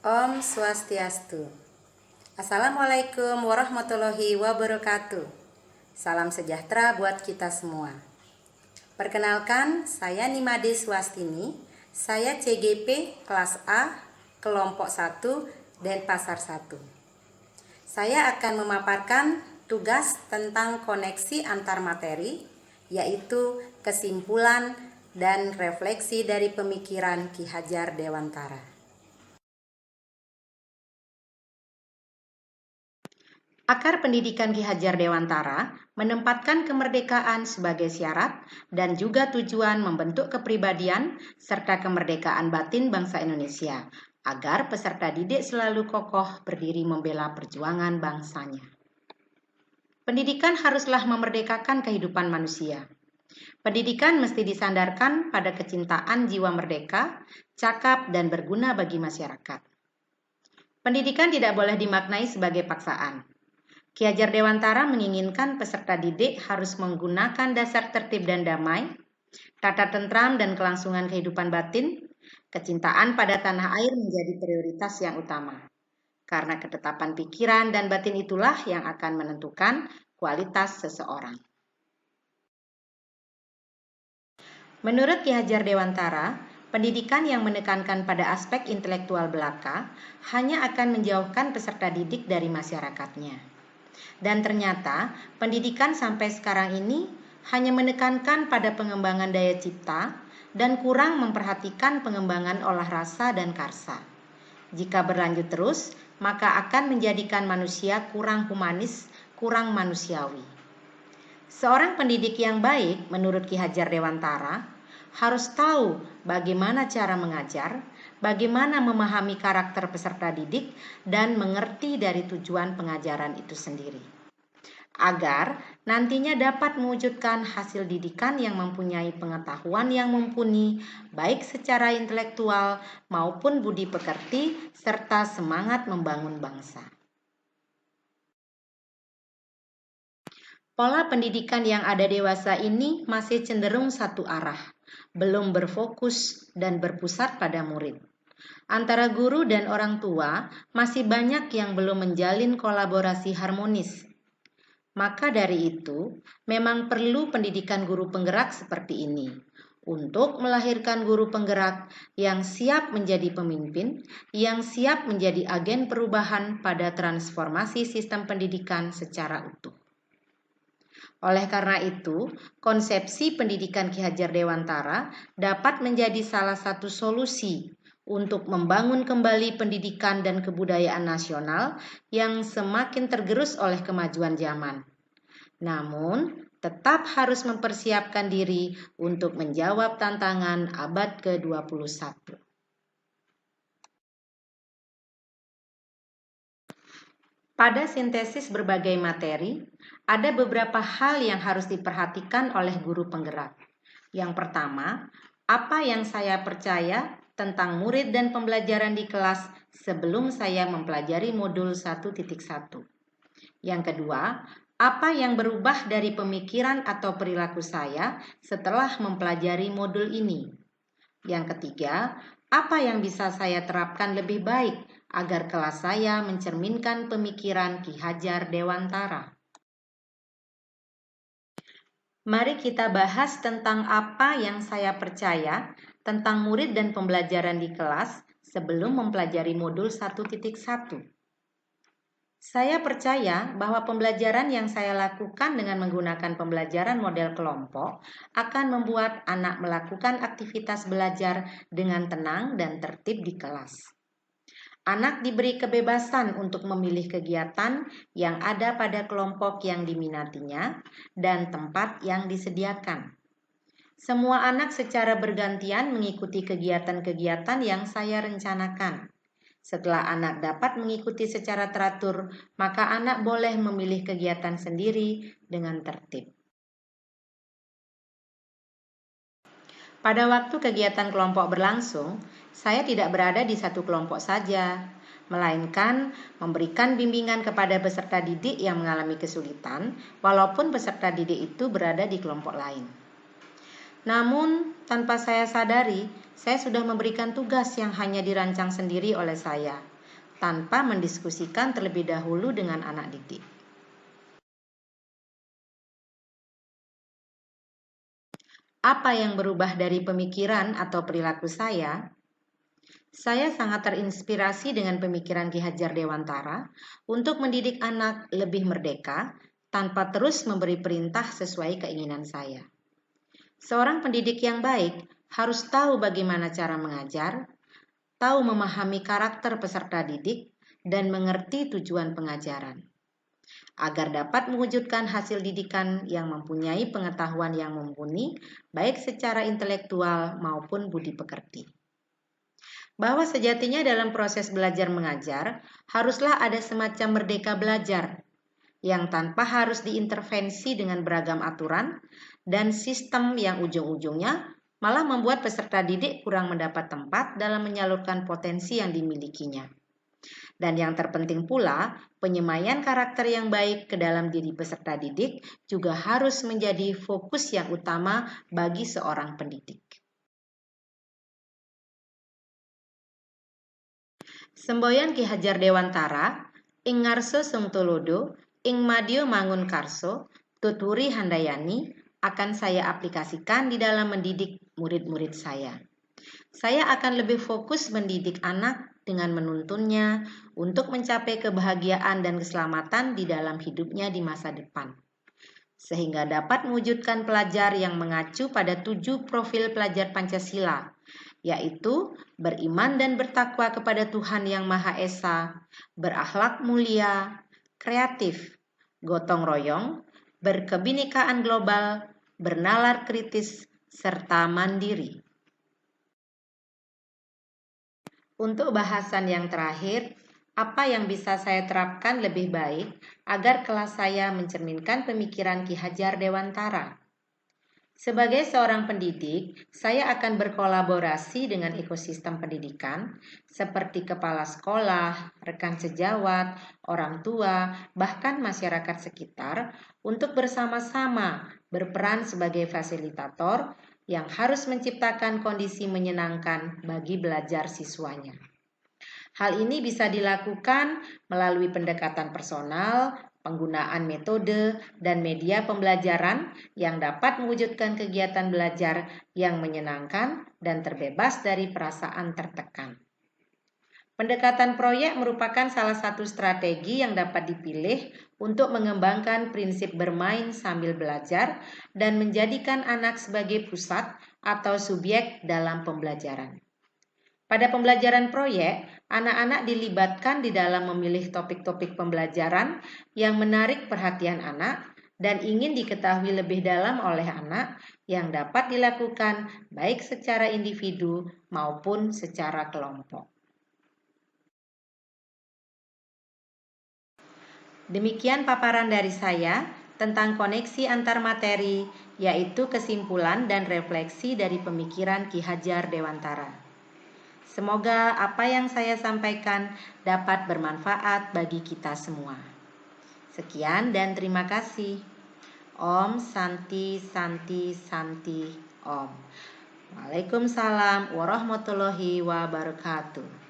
Om Swastiastu. Assalamualaikum warahmatullahi wabarakatuh. Salam sejahtera buat kita semua. Perkenalkan, saya Nimade Swastini. Saya CGP kelas A, kelompok 1, Denpasar 1. Saya akan memaparkan tugas tentang koneksi antar materi, yaitu kesimpulan dan refleksi dari pemikiran Ki Hajar Dewantara. Akar pendidikan Ki Hajar Dewantara menempatkan kemerdekaan sebagai syarat dan juga tujuan membentuk kepribadian serta kemerdekaan batin bangsa Indonesia, agar peserta didik selalu kokoh berdiri membela perjuangan bangsanya. Pendidikan haruslah memerdekakan kehidupan manusia. Pendidikan mesti disandarkan pada kecintaan jiwa merdeka, cakap dan berguna bagi masyarakat. Pendidikan tidak boleh dimaknai sebagai paksaan. Ki Hajar Dewantara menginginkan peserta didik harus menggunakan dasar tertib dan damai, tata tentram dan kelangsungan kehidupan batin, kecintaan pada tanah air menjadi prioritas yang utama. Karena ketetapan pikiran dan batin itulah yang akan menentukan kualitas seseorang. Menurut Ki Hajar Dewantara, pendidikan yang menekankan pada aspek intelektual belaka hanya akan menjauhkan peserta didik dari masyarakatnya. Dan ternyata pendidikan sampai sekarang ini hanya menekankan pada pengembangan daya cipta dan kurang memperhatikan pengembangan olah rasa dan karsa. Jika berlanjut terus, maka akan menjadikan manusia kurang humanis, kurang manusiawi. Seorang pendidik yang baik menurut Ki Hajar Dewantara harus tahu bagaimana cara mengajar, bagaimana memahami karakter peserta didik, dan mengerti dari tujuan pengajaran itu sendiri. Agar nantinya dapat mewujudkan hasil didikan yang mempunyai pengetahuan yang mumpuni, baik secara intelektual maupun budi pekerti, serta semangat membangun bangsa. Pola pendidikan yang ada dewasa ini masih cenderung satu arah, belum berfokus dan berpusat pada murid. Antara guru dan orang tua masih banyak yang belum menjalin kolaborasi harmonis. Maka dari itu, memang perlu pendidikan guru penggerak seperti ini untuk melahirkan guru penggerak yang siap menjadi pemimpin, yang siap menjadi agen perubahan pada transformasi sistem pendidikan secara utuh. Oleh karena itu, konsepsi pendidikan Ki Hajar Dewantara dapat menjadi salah satu solusi untuk membangun kembali pendidikan dan kebudayaan nasional yang semakin tergerus oleh kemajuan zaman. Namun, tetap harus mempersiapkan diri untuk menjawab tantangan abad ke-21. Pada sintesis berbagai materi, ada beberapa hal yang harus diperhatikan oleh guru penggerak. Yang pertama, apa yang saya percaya tentang murid dan pembelajaran di kelas sebelum saya mempelajari modul 1.1. Yang kedua, apa yang berubah dari pemikiran atau perilaku saya setelah mempelajari modul ini. Yang ketiga, apa yang bisa saya terapkan lebih baik agar kelas saya mencerminkan pemikiran Ki Hajar Dewantara. Mari kita bahas tentang apa yang saya percaya tentang murid dan pembelajaran di kelas sebelum mempelajari modul 1.1. Saya percaya bahwa pembelajaran yang saya lakukan dengan menggunakan pembelajaran model kelompok akan membuat anak melakukan aktivitas belajar dengan tenang dan tertib di kelas. Anak diberi kebebasan untuk memilih kegiatan yang ada pada kelompok yang diminatinya dan tempat yang disediakan. Semua anak secara bergantian mengikuti kegiatan-kegiatan yang saya rencanakan. Setelah anak dapat mengikuti secara teratur, maka anak boleh memilih kegiatan sendiri dengan tertib. Pada waktu kegiatan kelompok berlangsung, saya tidak berada di satu kelompok saja, melainkan memberikan bimbingan kepada peserta didik yang mengalami kesulitan, walaupun peserta didik itu berada di kelompok lain. Namun, tanpa saya sadari, saya sudah memberikan tugas yang hanya dirancang sendiri oleh saya, tanpa mendiskusikan terlebih dahulu dengan anak didik. Apa yang berubah dari pemikiran atau perilaku saya? Saya sangat terinspirasi dengan pemikiran Ki Hajar Dewantara untuk mendidik anak lebih merdeka tanpa terus memberi perintah sesuai keinginan saya. Seorang pendidik yang baik harus tahu bagaimana cara mengajar, tahu memahami karakter peserta didik, dan mengerti tujuan pengajaran. Agar dapat mewujudkan hasil didikan yang mempunyai pengetahuan yang mumpuni, baik secara intelektual maupun budi pekerti. Bahwa sejatinya dalam proses belajar mengajar, haruslah ada semacam merdeka belajar, yang tanpa harus diintervensi dengan beragam aturan dan sistem yang ujung-ujungnya malah membuat peserta didik kurang mendapat tempat dalam menyalurkan potensi yang dimilikinya. Dan yang terpenting pula, penyemaian karakter yang baik ke dalam diri peserta didik juga harus menjadi fokus yang utama bagi seorang pendidik. Semboyan Ki Hajar Dewantara, ing ngarso sung tulodo, ing madya mangun karso, tuturi handayani, akan saya aplikasikan di dalam mendidik murid-murid saya. Saya akan lebih fokus mendidik anak dengan menuntunnya untuk mencapai kebahagiaan dan keselamatan di dalam hidupnya di masa depan, sehingga dapat mewujudkan pelajar yang mengacu pada 7 profil pelajar Pancasila, yaitu beriman dan bertakwa kepada Tuhan Yang Maha Esa, berakhlak mulia, kreatif, gotong royong, berkebinekaan global, bernalar kritis, serta mandiri. Untuk bahasan yang terakhir, apa yang bisa saya terapkan lebih baik agar kelas saya mencerminkan pemikiran Ki Hajar Dewantara? Sebagai seorang pendidik, saya akan berkolaborasi dengan ekosistem pendidikan seperti kepala sekolah, rekan sejawat, orang tua, bahkan masyarakat sekitar untuk bersama-sama berperan sebagai fasilitator yang harus menciptakan kondisi menyenangkan bagi belajar siswanya. Hal ini bisa dilakukan melalui pendekatan personal, penggunaan metode, dan media pembelajaran yang dapat mewujudkan kegiatan belajar yang menyenangkan dan terbebas dari perasaan tertekan. Pendekatan proyek merupakan salah satu strategi yang dapat dipilih untuk mengembangkan prinsip bermain sambil belajar dan menjadikan anak sebagai pusat atau subjek dalam pembelajaran. Pada pembelajaran proyek, anak-anak dilibatkan di dalam memilih topik-topik pembelajaran yang menarik perhatian anak dan ingin diketahui lebih dalam oleh anak yang dapat dilakukan baik secara individu maupun secara kelompok. Demikian paparan dari saya tentang koneksi antar materi, yaitu kesimpulan dan refleksi dari pemikiran Ki Hajar Dewantara. Semoga apa yang saya sampaikan dapat bermanfaat bagi kita semua. Sekian dan terima kasih. Om Santi Santi Santi Om. Waalaikumsalam warahmatullahi wabarakatuh.